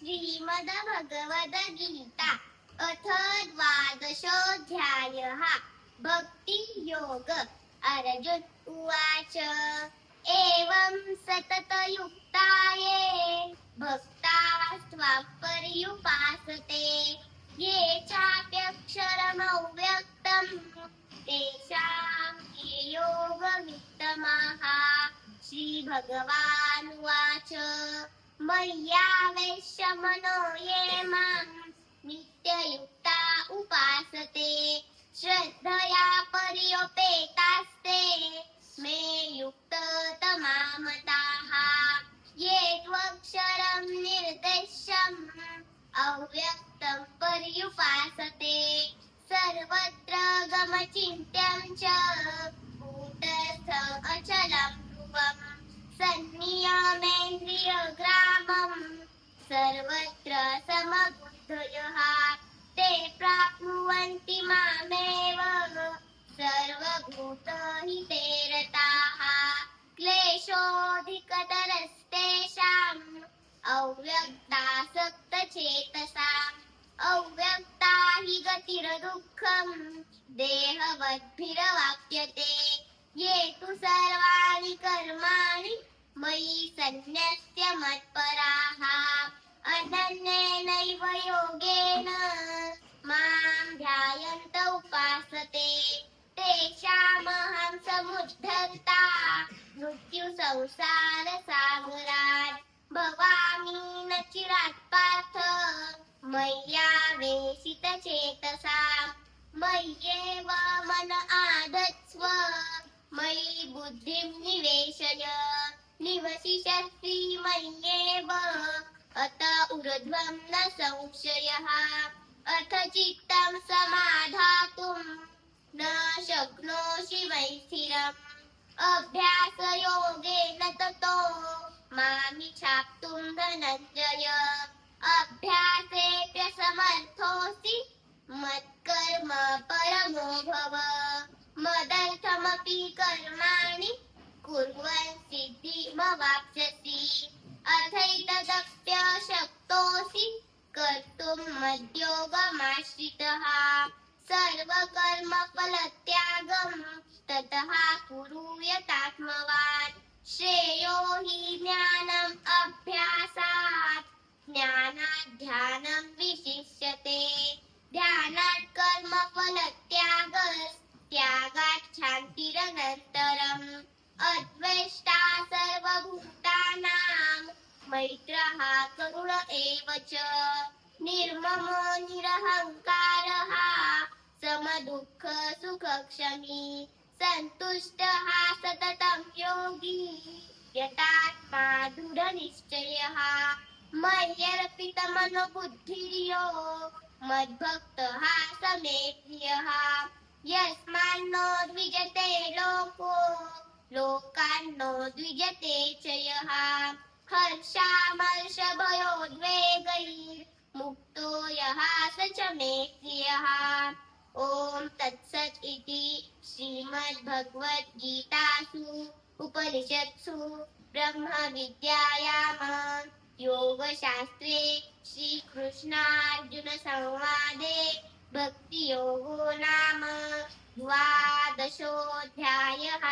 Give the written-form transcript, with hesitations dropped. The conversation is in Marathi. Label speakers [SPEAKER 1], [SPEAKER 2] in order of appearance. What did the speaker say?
[SPEAKER 1] श्रीमद्भगवद्गीता अथ द्वादशोऽध्यायः भक्तियोग अर्जुन उवाच एवं सततयुक्ता ये भक्तास्त्वां पर्युपासते ये चाप्यक्षरमव्यक्तं तेषां के योगवित्तमाः श्रीभगवानुवाच मय्यावेश्य मनो ये मां नित्ययुक्ता उपासते श्रद्धया पर्युपेतास्ते मे युक्ततमा मताः ये त्वक्षरं निर्देश्यम् अव्यक्तं पर्युपासते सर्वत्र गमचिन्त्यं च कूटस्थम् अचलं ध्रुवम् सन्नियमेन्द्रियग्रामं सर्वत्र समबुद्धयः ते प्राप्नुवन्ति मामेव सर्वभूतहिते रताः क्लेशोऽधिकतरस्तेषाम् अव्यक्तासक्तचेतसाम् अव्यक्ता हि गतिर्दुःखम् देहवद्भिरवाप्यते ये तु सर्वाणि कर्माणि मयि सन्न्यस्य मत्पराः अनन्येनैव योगेन मां ध्यायन्त उपासते तेषामहं समुद्धर्ता मृत्युसंसारसागरात् भवामि न चिरात् पार्थ मय्यावेशितचेतसाम् मय्येव मन आधत्स्व मयि बुद्धिं निवेशय निवसिष्यसि मय्येव अत ऊर्ध्वं न संशयः अथ चित्तं समाधातुं न शक्नोषि मयि स्थिरम् अभ्यासयोगेन ततो मामिच्छाप्तुं धनञ्जय अभ्यासेऽप्यसमर्थोऽसि मत्कर्म परमो भव मदर्थमपि कर्माणि कुर्वन् सिद्धिमवाप्स्यसि अथैतदप्यशक्तोऽसि कर्तुं मद्योगमाश्रितः सर्वकर्मफलत्यागं ततः कुरु यथात्मवान् श्रेयो हि ज्ञानम् अभ्यासात् ज्ञानात् ध्यानं विशिष्यते ध्यानात् कर्मफलत्यागात् शान्तिरनन्तरम् अद्वेष्टा सर्वभूतानां मैत्रः करुण एव च निर्ममो निरहङ्कारः समदुःखसुखक्षमी सन्तुष्टः सततं योगी यतात्मा दृढनिश्चयः मय्यर्पितमनोबुद्धिर्यो मद्भक्तः समे प्रियः यस्मान्नो द्विजते लोको लोकान्नो द्विजते च यः हर्षामर्षभयोद्वेगैर्मुक्तो यः स च मे प्रियः ॐ तत्सत् इति श्रीमद्भगवद्गीतासु उपनिषत्सु ब्रह्मविद्यायां योगशास्त्रे श्रीकृष्णार्जुनसंवादे भक्तियोगो नाम द्वादशोऽध्यायः।